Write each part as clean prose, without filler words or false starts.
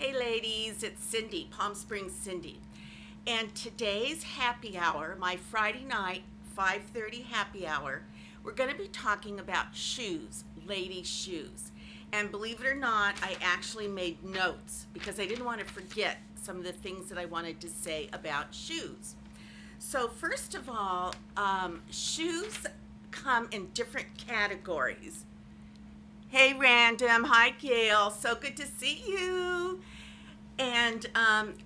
Hey ladies, it's Cindy, Palm Springs Cindy. And today's happy hour, my Friday night 5:30 happy hour, we're going to be talking about shoes, ladies' shoes. And believe it or not, I actually made notes because I didn't want to forget some of the things that I wanted to say about shoes. So first of all, shoes come in different categories. Hey Random, hi Gail, so good to see you. And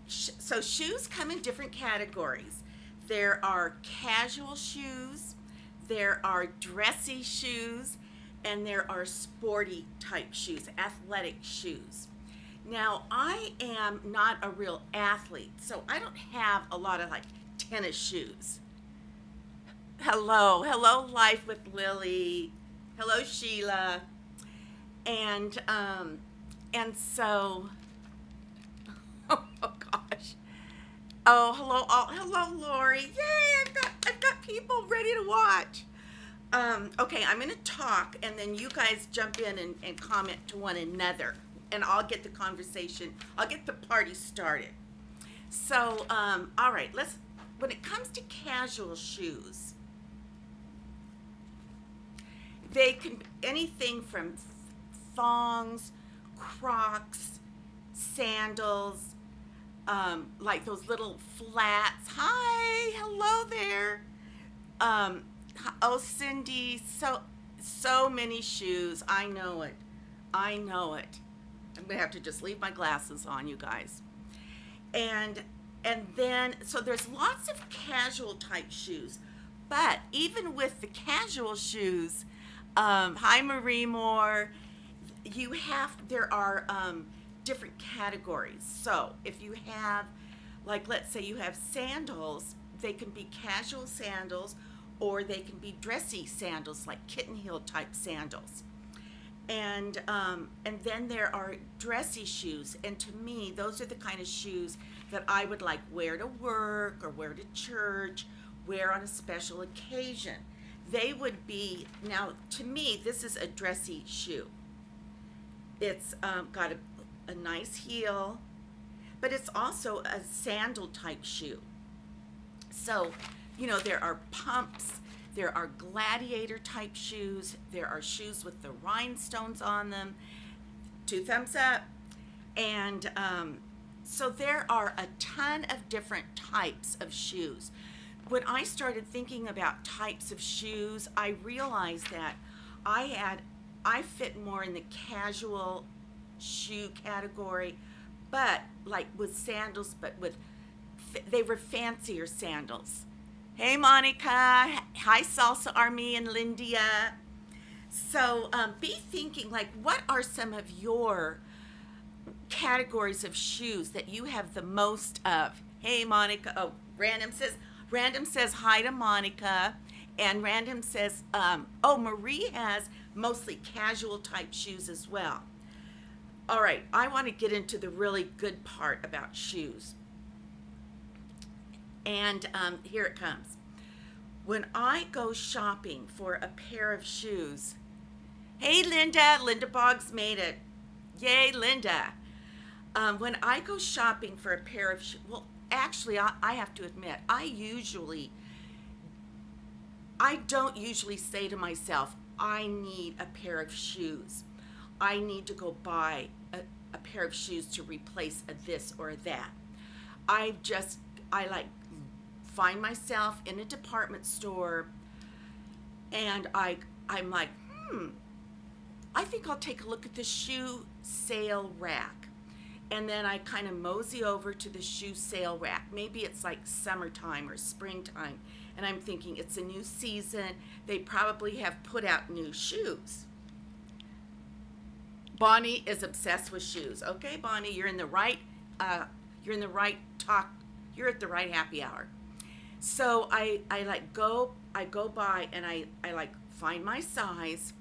so shoes come in different categories. There are casual shoes, there are dressy shoes, and there are sporty type shoes, athletic shoes. Now, I am not a real athlete, so I don't have a lot of like tennis shoes. Hello, Life with Lily. Hello, Sheila. And so oh gosh. Oh, hello, Lori. Yay! I've got people ready to watch. Okay, I'm gonna talk, and then you guys jump in and comment to one another, and I'll get the conversation. I'll get the party started. So, all right. Let's. When it comes to casual shoes, they can be anything from thongs, Crocs, sandals, like those little flats. Hi, hello there. Um, oh, Cindy, so many shoes. I know it. I know it. I'm gonna have to just leave my glasses on, you guys. And then so there's lots of casual type shoes, but even with the casual shoes, hi Marie Moore, there are different categories. So if you have, like, let's say you have sandals, they can be casual sandals or they can be dressy sandals, like kitten heel type sandals. And then there are dressy shoes, and to me those are the kind of shoes that I would like wear to work or wear to church, wear on a special occasion. They would be, now to me this is a dressy shoe. It's got a nice heel, but it's also a sandal type shoe. So, there are pumps, there are gladiator type shoes, there are shoes with the rhinestones on them. Two thumbs up. And so there are a ton of different types of shoes. When I started thinking about types of shoes, I realized that I fit more in the casual shoe category, but like with sandals, but they were fancier sandals. Hey Monica, hi Salsa Army and Lindia. So be thinking, like, what are some of your categories of shoes that you have the most of? Hey Monica. Oh, Random says hi to Monica. And Random says, oh, Marie has mostly casual type shoes as well. All right, I want to get into the really good part about shoes. And here it comes. When I go shopping for a pair of shoes, hey Linda Boggs made it. Yay, Linda. When I go shopping for a pair of shoes, well, actually, I have to admit, I don't usually say to myself, I need a pair of shoes. I need to go buy a pair of shoes to replace this or that. I like find myself in a department store, and I'm like, I think I'll take a look at the shoe sale rack. And then I kind of mosey over to the shoe sale rack. Maybe it's like summertime or springtime. And I'm thinking it's a new season. They probably have put out new shoes. Bonnie is obsessed with shoes. Okay, Bonnie, you're in the right talk. You're at the right happy hour. So I go by and I like find my size,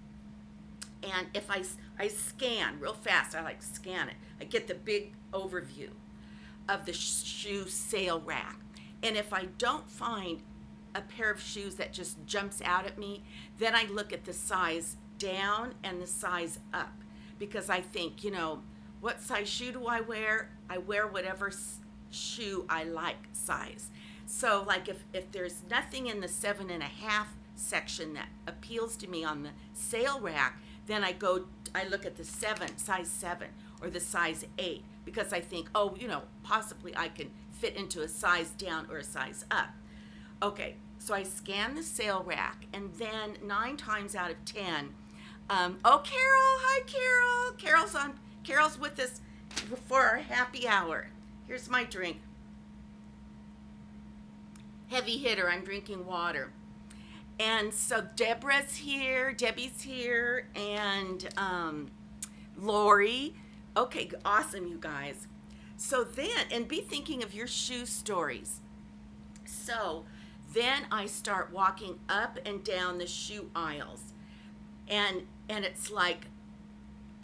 and if I scan real fast, I like scan it. I get the big overview of the shoe sale rack. And if I don't find a pair of shoes that just jumps out at me, then I look at the size down and the size up, because I think, what size shoe do I wear? I wear whatever shoe I like size. So like if there's nothing in the 7.5 section that appeals to me on the sale rack, then I look at the size 7 or the size 8, because I think, oh, possibly I can fit into a size down or a size up. Okay, so I scan the sale rack, and then 9 times out of 10, oh, Carol, hi Carol. Carol's with us for our happy hour. Here's my drink. Heavy hitter, I'm drinking water. And so Debbie's here, and Lori. Okay, awesome, you guys. So then, and be thinking of your shoe stories. So then I start walking up and down the shoe aisles. And it's like,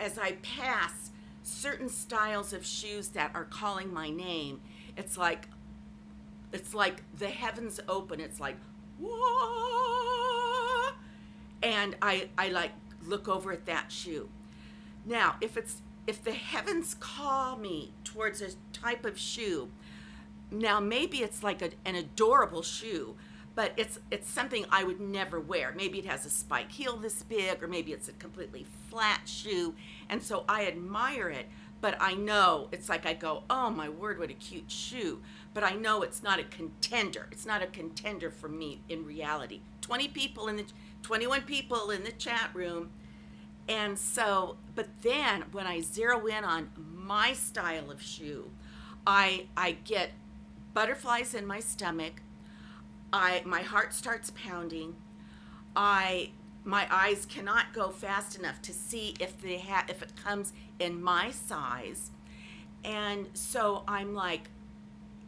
as I pass certain styles of shoes that are calling my name, it's like the heavens open. It's like, whoa, and I like look over at that shoe. Now, if the heavens call me towards a type of shoe, now maybe it's like an adorable shoe, but it's something I would never wear. Maybe it has a spike heel this big, or maybe it's a completely flat shoe, and so I admire it, but I know it's like I go, oh my word, what a cute shoe. But I know it's not a contender. It's not a contender for me in reality. 21 people in the chat room. And so, but then when I zero in on my style of shoe, I get butterflies in my stomach. My heart starts pounding. My eyes cannot go fast enough to see if it comes in my size. And so I'm like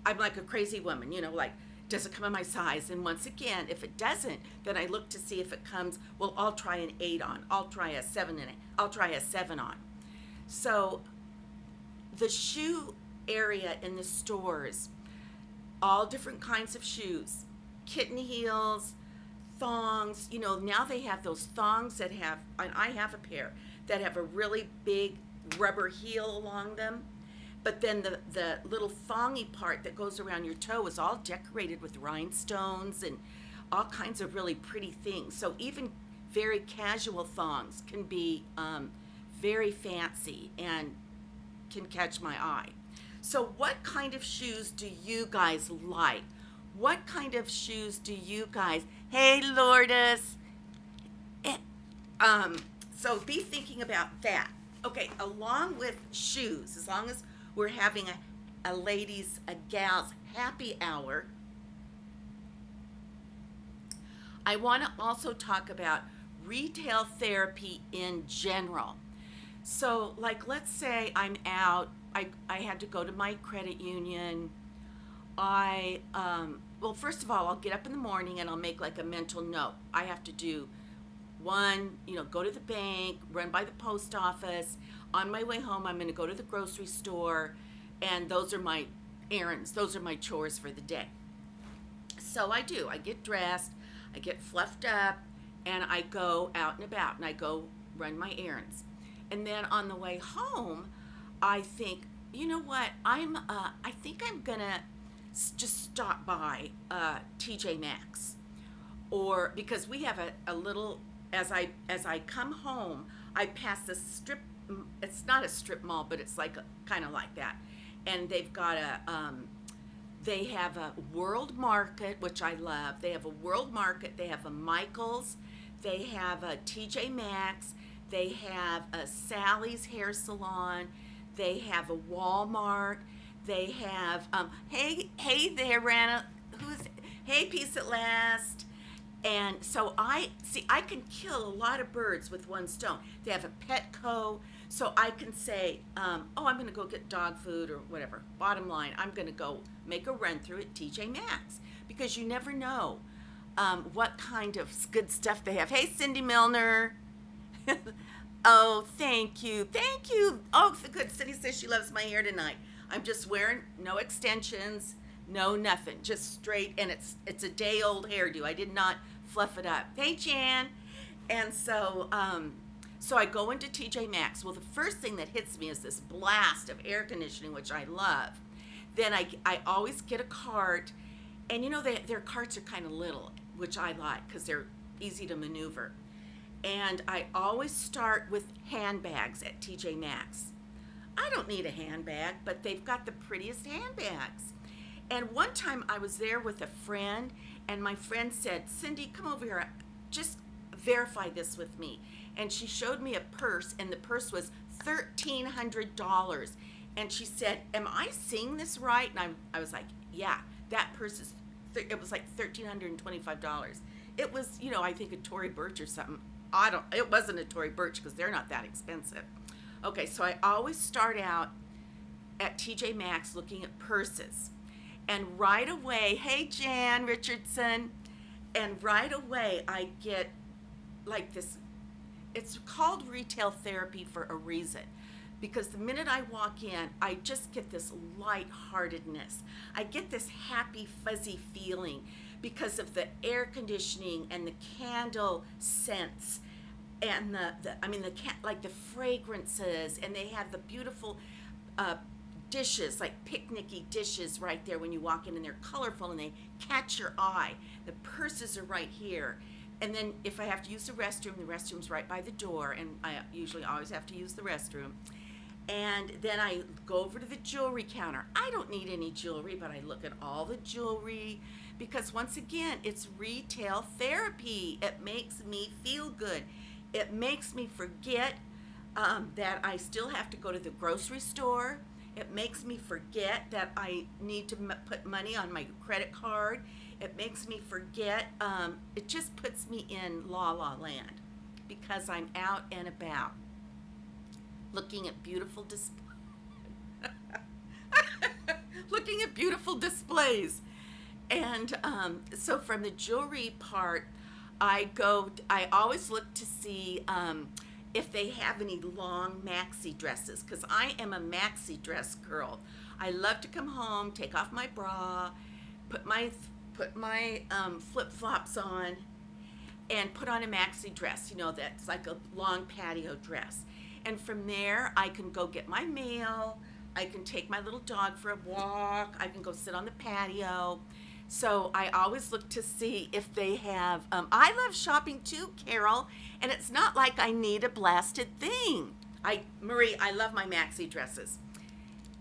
a crazy woman, like, does it come in my size? And once again, if it doesn't, then I look to see if it comes. Well, I'll try an 8 on. I'll try a 7 in it. I'll try a 7 on. So the shoe area in the stores, all different kinds of shoes, kitten heels, thongs. Now they have those thongs that have, and I have a pair that have a really big rubber heel along them. But then the little thongy part that goes around your toe is all decorated with rhinestones and all kinds of really pretty things. So even very casual thongs can be very fancy and can catch my eye. So what kind of shoes do you guys like? What kind of shoes do you guys? Hey, Lourdes. So be thinking about that. Okay, along with shoes, as long as we're having a gals happy hour, I want to also talk about retail therapy in general. So, like, let's say I'm out, I had to go to my credit union. Well, first of all, I'll get up in the morning and I'll make like a mental note. I have to do one, go to the bank, run by the post office. On my way home, I'm going to go to the grocery store, and those are my errands. Those are my chores for the day. So I do. I get dressed, I get fluffed up, and I go out and about, and I go run my errands. And then on the way home, I think, you know what? I think I'm going to just stop by TJ Maxx, or because we have a little. As I come home, I pass the strip. It's not a strip mall, but it's like kind of like that. And they've got they have a World Market, which I love. They have a World Market. They have a Michaels. They have a TJ Maxx. They have a Sally's Hair Salon. They have a Walmart. They have hey there, Rana. Hey, Peace at Last. And so I can kill a lot of birds with one stone. They have a Petco, so I can say, I'm going to go get dog food or whatever. Bottom line, I'm going to go make a run through at TJ Maxx, because you never know what kind of good stuff they have. Hey, Cindy Milner. Oh, thank you. Oh, good. Cindy says she loves my hair tonight. I'm just wearing no extensions, no nothing, just straight, and it's a day-old hairdo. I did not fluff it up. Hey, Jan. And so So I go into TJ Maxx. Well, the first thing that hits me is this blast of air conditioning, which I love. Then I always get a cart, and their carts are kind of little, which I like because they're easy to maneuver. And I always start with handbags at TJ Maxx. I don't need a handbag, but they've got the prettiest handbags. And one time I was there with a friend, and my friend said, Cindy, come over here. Just verify this with me. And she showed me a purse, and the purse was $1,300. And she said, am I seeing this right? And I was like, yeah, that purse is, it was like $1,325. It was, I think a Tory Burch or something. It wasn't a Tory Burch because they're not that expensive. Okay, so I always start out at TJ Maxx looking at purses. And right away, hey Jan Richardson, and right away I get like this, it's called retail therapy for a reason. Because the minute I walk in, I just get this lightheartedness. I get this happy, fuzzy feeling because of the air conditioning and the candle scents and the fragrances, and they have the beautiful dishes, like picnicky dishes right there when you walk in, and they're colorful and they catch your eye. The purses are right here. And then if I have to use the restroom's right by the door, and I usually always have to use the restroom. And then I go over to the jewelry counter. I don't need any jewelry, but I look at all the jewelry because once again, it's retail therapy. It makes me feel good. It makes me forget that I still have to go to the grocery store. It makes me forget that I need to put money on my credit card. It makes me forget. It just puts me in la la land because I'm out and about looking at beautiful displays. And so from the jewelry part, I always look to see if they have any long maxi dresses, because I am a maxi dress girl. I love to come home, take off my bra, put my flip-flops on, and put on a maxi dress, that's like a long patio dress. And from there, I can go get my mail, I can take my little dog for a walk, I can go sit on the patio. So I always look to see if they have, I love shopping too, Carol, and it's not like I need a blasted thing. Marie, I love my maxi dresses.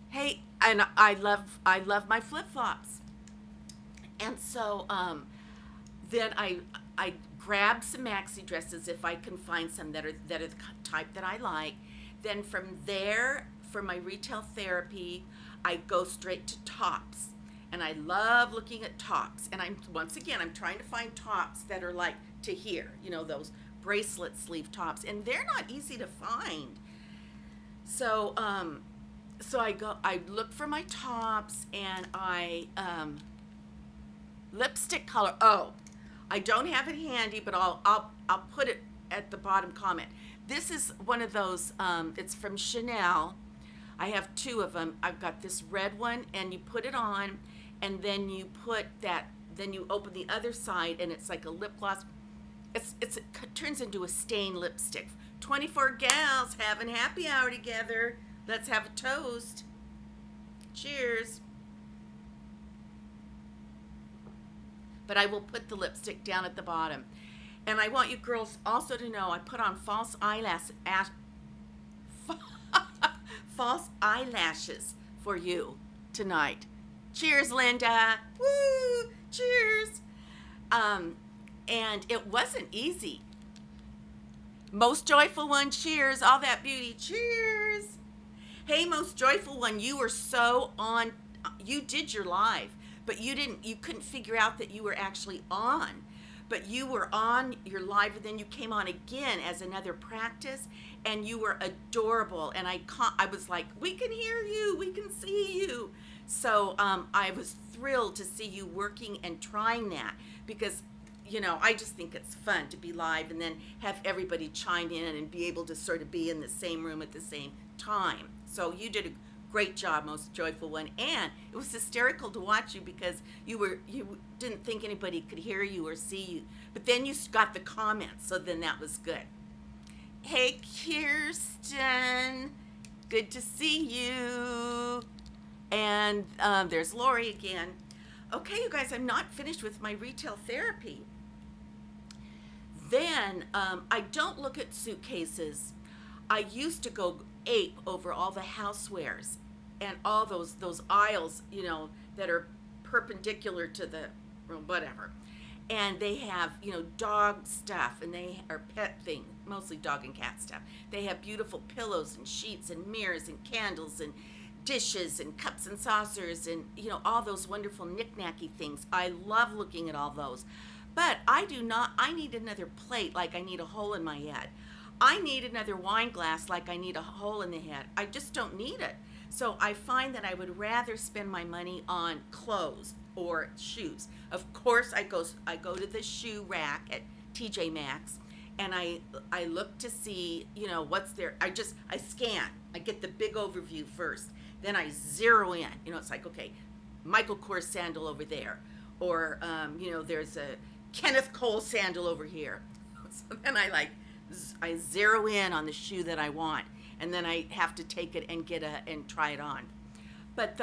Hey, and I love my flip-flops. And so then I grab some maxi dresses if I can find some that are the type that I like. Then from there, for my retail therapy, I go straight to tops. And I love looking at tops. And I'm trying to find tops that are like to here, those bracelet sleeve tops. And they're not easy to find. So I look for my tops, and lipstick color. Oh, I don't have it handy, but I'll put it at the bottom comment. This is one of those, it's from Chanel. I have two of them. I've got this red one, and you put it on, and then you open the other side, and it's like a lip gloss. It turns into a stained lipstick. 24 gals having happy hour together. Let's have a toast. Cheers. But I will put the lipstick down at the bottom. And I want you girls also to know I put on false eyelashes for you tonight. Cheers, Linda. Woo! Cheers. And it wasn't easy. Most joyful one, cheers. All that beauty, cheers. Hey, most joyful one, you were so on. You did your live, but you couldn't figure out that you were actually on. But you were on your live, and then you came on again as another practice, and you were adorable. And I was like, we can hear you, we can see you. So I was thrilled to see you working and trying that, because I just think it's fun to be live and then have everybody chime in and be able to sort of be in the same room at the same time. So you did a great job, most joyful one, and it was hysterical to watch you because you didn't think anybody could hear you or see you, but then you got the comments, so then that was good. Hey, Kirsten. Good to see you. And there's Lori again. Okay, you guys, I'm not finished with my retail therapy. Then I don't look at suitcases. I used to go ape over all the housewares and all those aisles, that are perpendicular to the whatever. And they have, dog stuff, and they are pet thing, mostly dog and cat stuff. They have beautiful pillows and sheets and mirrors and candles and dishes and cups and saucers and, all those wonderful knick-knacky things. I love looking at all those. But I need another plate like I need a hole in my head. I need another wine glass like I need a hole in the head. I just don't need it. So I find that I would rather spend my money on clothes or shoes. Of course, I go to the shoe rack at TJ Maxx, and I look to see, what's there. I scan. I get the big overview first. Then I zero in. It's like, okay, Michael Kors sandal over there, or there's a Kenneth Cole sandal over here. So then I zero in on the shoe that I want, and then I have to take it and and try it on. But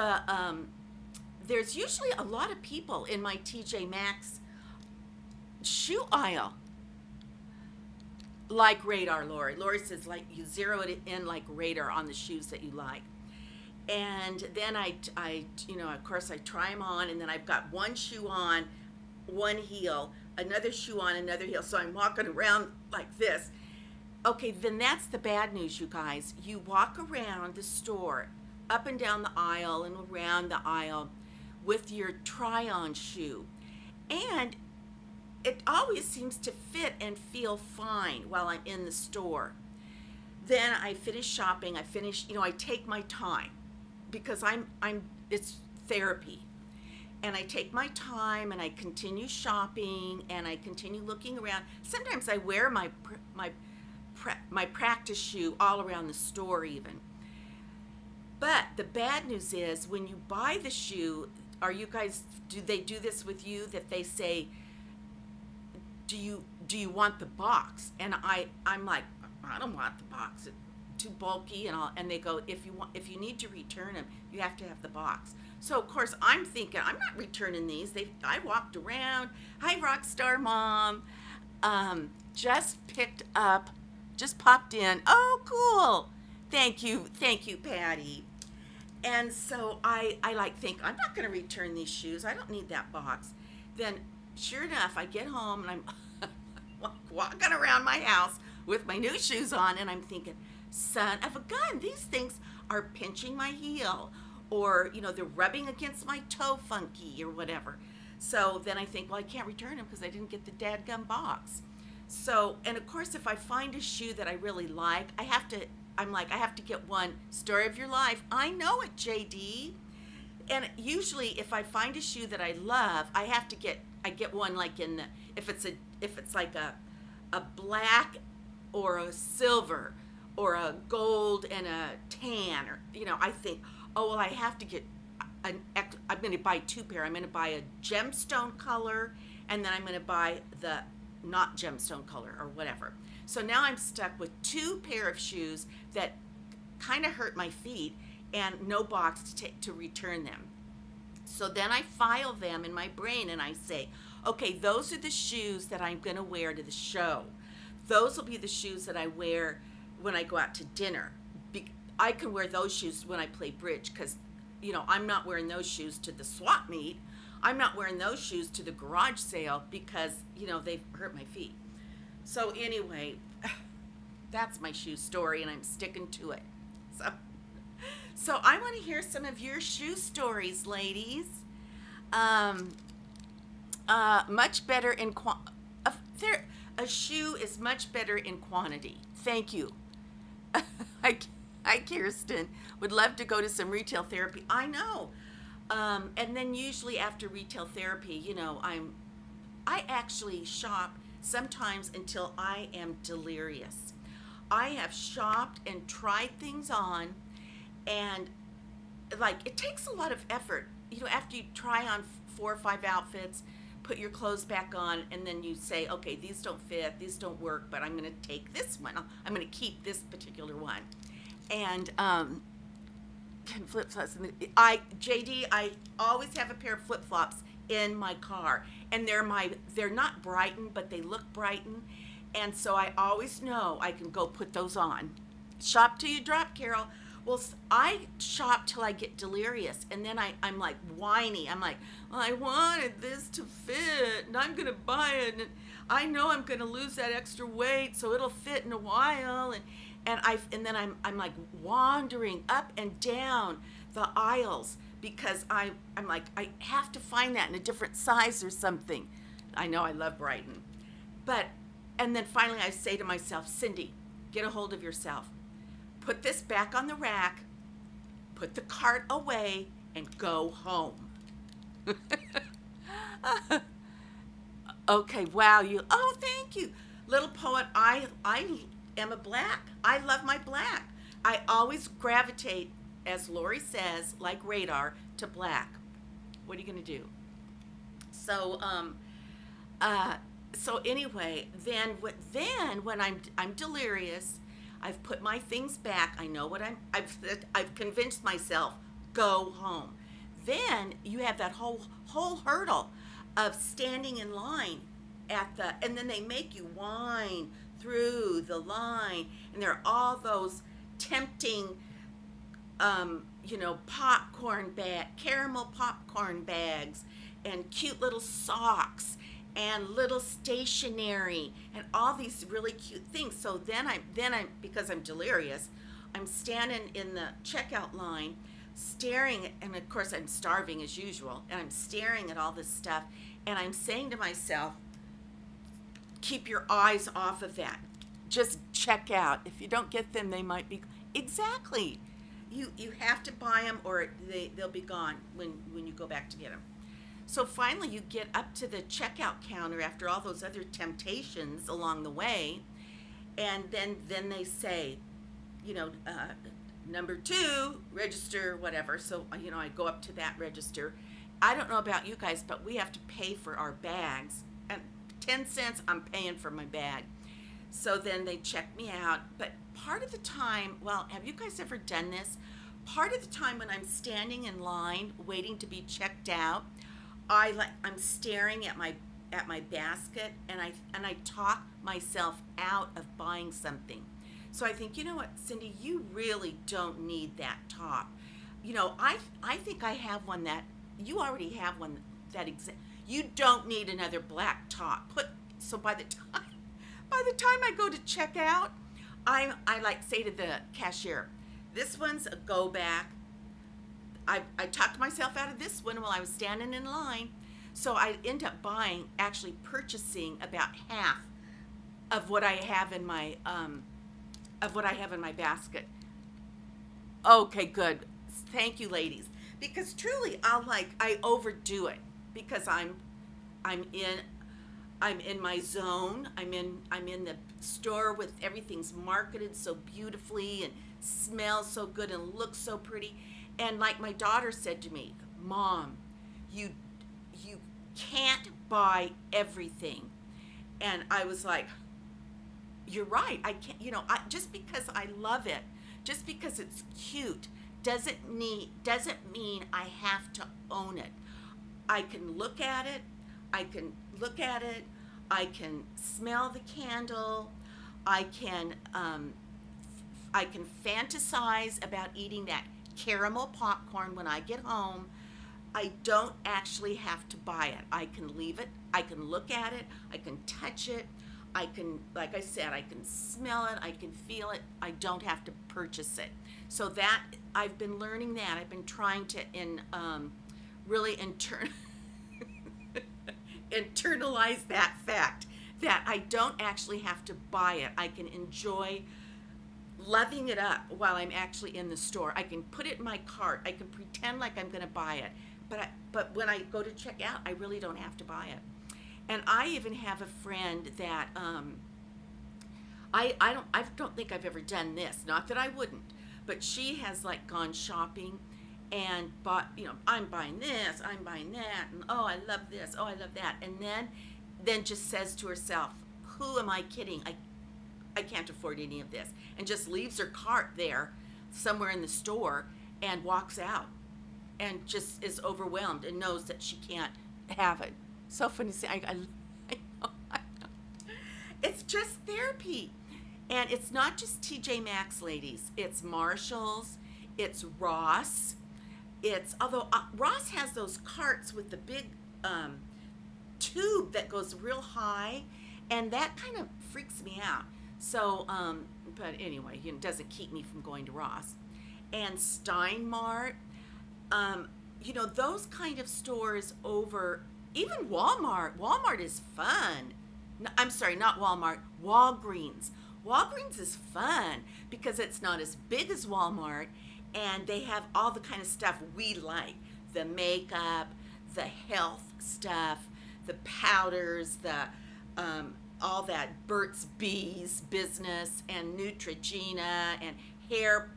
there's usually a lot of people in my TJ Maxx shoe aisle. Like radar, Lori. Lori says, like, you zero it in like radar on the shoes that you like. And then I of course I try them on, and then I've got one shoe on, one heel, another shoe on, another heel. So I'm walking around like this. Okay, then that's the bad news, you guys. You walk around the store, up and down the aisle and around the aisle with your try-on shoe. And it always seems to fit and feel fine while I'm in the store. Then I finish shopping. I take my time because it's therapy. And I take my time and I continue shopping and I continue looking around. Sometimes I wear my practice shoe all around the store even. But the bad news is when you buy the shoe, do they do this with you, that they say, do you want the box? And I'm like, I don't want the box. It's too bulky and they go, if you need to return them, you have to have the box. So of course I'm thinking, I'm not returning these. I walked around. Hi, Rockstar Mom. Just popped in. Oh, cool. Thank you, Patty. And so I think, I'm not going to return these shoes. I don't need that box. Then sure enough, I get home and I'm walking around my house with my new shoes on, and I'm thinking, son of a gun, these things are pinching my heel, or they're rubbing against my toe funky or whatever. So then I think, well, I can't return them because I didn't get the dadgum box. So, and of course, if I find a shoe that I really like, I have to get one. Story of your life. I know it, JD. And usually if I find a shoe that I love, I get one like if it's like a black or a silver or a gold and a tan, or I think, oh well, I have to get I'm going to buy two pair. I'm going to buy a gemstone color, and then I'm going to buy the not gemstone color or whatever. So now I'm stuck with two pair of shoes that kind of hurt my feet and no box to return them. So then I file them in my brain and I say, okay, those are the shoes that I'm going to wear to the show. Those will be the shoes that I wear when I go out to dinner. I can wear those shoes when I play bridge because, I'm not wearing those shoes to the swap meet. I'm not wearing those shoes to the garage sale because, they've hurt my feet. So anyway, that's my shoe story, and I'm sticking to it. So I want to hear some of your shoe stories, ladies. Much better in a shoe is much better in quantity. Thank you. Hi, Kirsten. Would love to go to some retail therapy. I know. And then usually after retail therapy, I actually shop sometimes until I am delirious. I have shopped and tried things on, and it takes a lot of effort. After you try on 4 or 5 outfits, put your clothes back on, and then you say, okay, these don't fit, these don't work, but I'm going to take this one. I'm going to keep this particular one. And flip flops. I always have a pair of flip flops in my car, and they're not Brighton, but they look Brighton, and so I always know I can go put those on. Shop till you drop, Carol. Well, I shop till I get delirious, and then I'm like whiny. I'm like, well, I wanted this to fit, and I'm gonna buy it, and I know I'm gonna lose that extra weight, so it'll fit in a while, and then I'm like wandering up and down the aisles because I'm like, I have to find that in a different size or something. I know I love Brighton, and then finally I say to myself, Cindy, get a hold of yourself. Put this back on the rack, put the cart away, and go home. Okay, wow, thank you. Little poet, I am a black. I love my black. I always gravitate, as Lori says, like radar, to black. What are you gonna do? So, anyway, then when I'm delirious, I've put my things back. I know what I've convinced myself, go home. Then you have that whole hurdle of standing in line and then they make you whine through the line, and there are all those tempting, caramel popcorn bags, and cute little socks, and little stationery, and all these really cute things. So then I'm because I'm delirious, I'm standing in the checkout line staring, and of course I'm starving as usual, and I'm staring at all this stuff, and I'm saying to myself, keep your eyes off of that. Just check out. If you don't get them, they might be exactly. You have to buy them, or they'll be gone when you go back to get them. So finally you get up to the checkout counter after all those other temptations along the way, and then they say, number 2, register, whatever. So, I go up to that register. I don't know about you guys, but we have to pay for our bags. And 10 cents, I'm paying for my bag. So then they check me out. But part of the time, well, have you guys ever done this? Part of the time when I'm standing in line waiting to be checked out, I'm staring at my basket, and I talk myself out of buying something. So I think, you know what, Cindy, you really don't need that top. I think I have one that you already have one that you don't need another black top. So by the time I go to check out, I like say to the cashier, this one's a go back. I talked myself out of this one while I was standing in line. So I end up purchasing about half of what I have in my basket. Okay, good. Thank you, ladies. Because truly, I overdo it because I'm in my zone. I'm in the store with everything's marketed so beautifully and smells so good and looks so pretty. And like my daughter said to me, Mom, you can't buy everything. And I was like, you're right. I can't, just because I love it, just because it's cute, doesn't mean I have to own it. I can look at it. I can smell the candle. I can fantasize about eating that caramel popcorn when I get home. I don't actually have to buy it. I can leave it. I can look at it. I can touch it. I can, like I said, I can smell it. I can feel it. I don't have to purchase it. So that I've been learning that. I've been trying to really internalize that fact that I don't actually have to buy it. I can enjoy loving it up while I'm actually in the store. I can put it in my cart. I can pretend like I'm going to buy it. But when I go to check out, I really don't have to buy it. And I even have a friend that I don't think I've ever done this. Not that I wouldn't, but she has gone shopping, and bought, I'm buying this, I'm buying that, and oh, I love this, oh, I love that, and then just says to herself, who am I kidding? I can't afford any of this, and just leaves her cart there somewhere in the store and walks out and just is overwhelmed and knows that she can't have it. So funny to say, I know. It's just therapy. And it's not just TJ Maxx, ladies. It's Marshalls, it's Ross. Although Ross has those carts with the big tube that goes real high, and that kind of freaks me out. So, but anyway, it doesn't keep me from going to Ross. And Steinmart, those kind of stores over, even Walmart. Walmart is fun. No, I'm sorry, not Walmart, Walgreens. Walgreens is fun because it's not as big as Walmart, and they have all the kind of stuff we like, the makeup, the health stuff, the powders, all that Burt's Bees business, and Neutrogena, and hair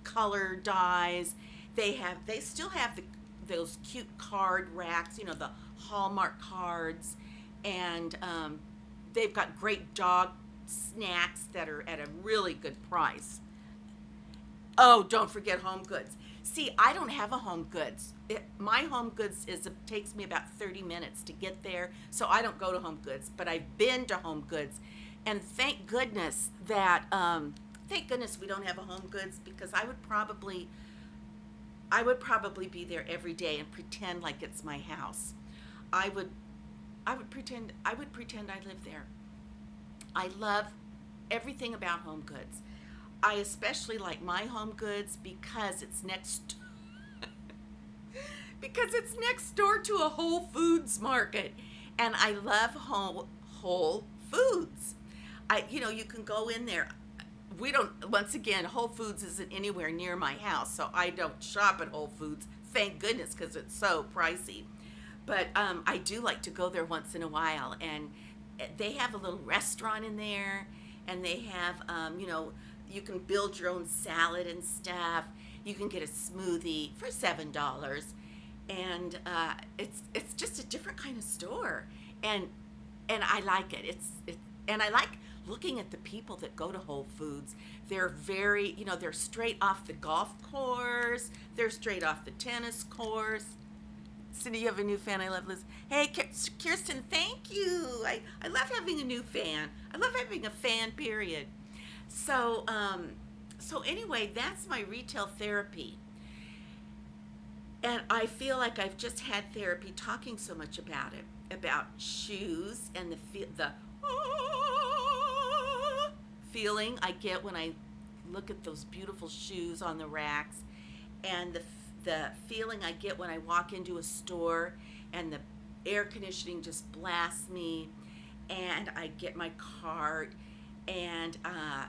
color dyes. They still have those cute card racks, the Hallmark cards, and they've got great dog snacks that are at a really good price. Oh, don't forget Home Goods. See, I don't have a Home Goods. My Home Goods takes me about 30 minutes to get there, so I don't go to Home Goods. But I've been to Home Goods, and thank goodness we don't have a Home Goods, because I would probably be there every day and pretend like it's my house. I would pretend I live there. I love everything about Home Goods. I especially like my Home Goods because it's next door to a Whole Foods market, and I love Whole Foods. You can go in there. Once again, Whole Foods isn't anywhere near my house, so I don't shop at Whole Foods, thank goodness, because it's so pricey. But I do like to go there once in a while, and they have a little restaurant in there, and they have, you can build your own salad and stuff. You can get a smoothie for $7, and it's just a different kind of store, and I like it. And I like looking at the people that go to Whole Foods. They're very, they're straight off the golf course. They're straight off the tennis course. Cindy, you have a new fan. I love Liz. Hey, Kirsten, thank you. I love having a new fan. I love having a fan, period. So anyway, that's my retail therapy. And I feel like I've just had therapy talking so much about it, about shoes and the feeling I get when I look at those beautiful shoes on the racks, and the feeling I get when I walk into a store and the air conditioning just blasts me, and I get my cart, and I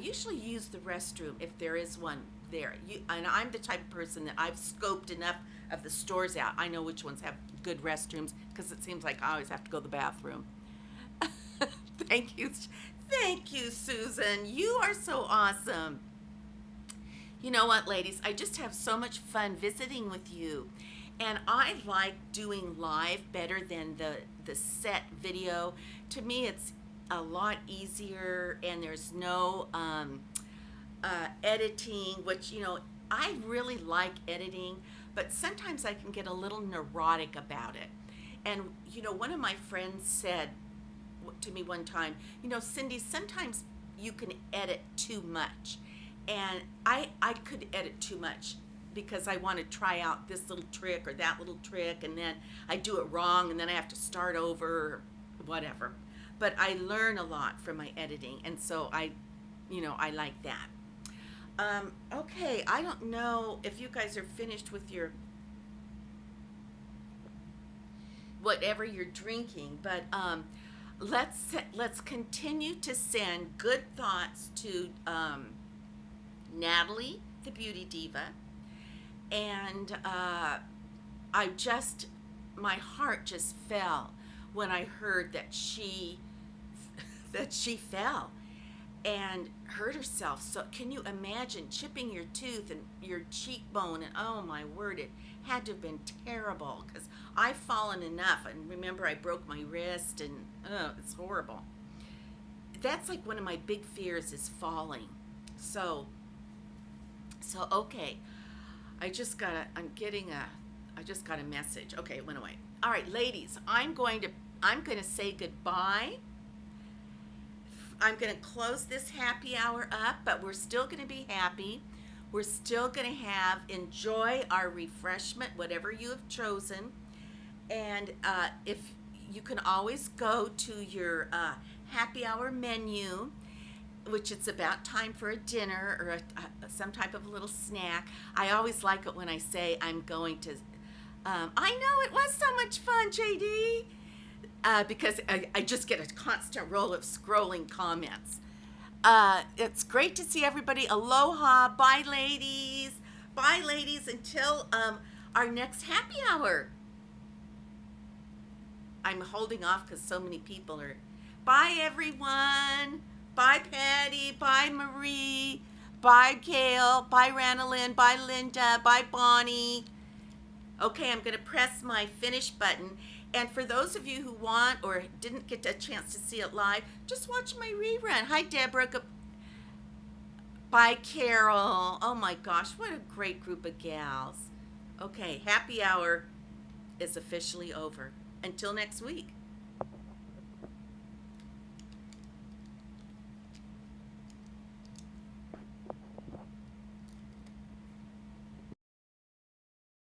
usually use the restroom if there is one there. And I'm the type of person that I've scoped enough of the stores out. I know which ones have good restrooms, because it seems like I always have to go to the bathroom. Thank you, Susan. You are so awesome. You know what, ladies? I just have so much fun visiting with you. And I like doing live better than the set video. To me, it's a lot easier, and there's no editing, which, I really like editing, but sometimes I can get a little neurotic about it. And, one of my friends said to me one time, Cindy, sometimes you can edit too much. And I could edit too much because I want to try out this little trick or that little trick, and then I do it wrong, and then I have to start over, or whatever. But I learn a lot from my editing, and so I like that. Okay, I don't know if you guys are finished with your whatever you're drinking, but let's continue to send good thoughts to Natalie, the Beauty Diva, and my heart just fell when I heard that she fell, and hurt herself. So can you imagine chipping your tooth and your cheekbone? And oh my word, it had to have been terrible because I've fallen enough. And remember, I broke my wrist, and oh, it's horrible. That's like one of my big fears is falling. So, okay. I just got a message. Okay, it went away. All right, ladies, I'm going to say goodbye. I'm going to close this happy hour up, but we're still going to be happy. We're still going to enjoy our refreshment, whatever you have chosen. And if you can always go to your happy hour menu, which it's about time for a dinner or some type of a little snack. I always like it when I say I'm going to. I know it was so much fun, JD. Because I just get a constant roll of scrolling comments. It's great to see everybody. Aloha. Bye, ladies. Bye, ladies, until our next happy hour. I'm holding off because so many people are. Bye, everyone. Bye, Patty. Bye, Marie. Bye, Gail. Bye, Ranelyn. Bye, Linda. Bye, Bonnie. Okay, I'm going to press my finish button. And for those of you who want or didn't get a chance to see it live, just watch my rerun. Hi, Deborah. Bye, Carol. Oh my gosh, what a great group of gals. Okay, happy hour is officially over. Until next week.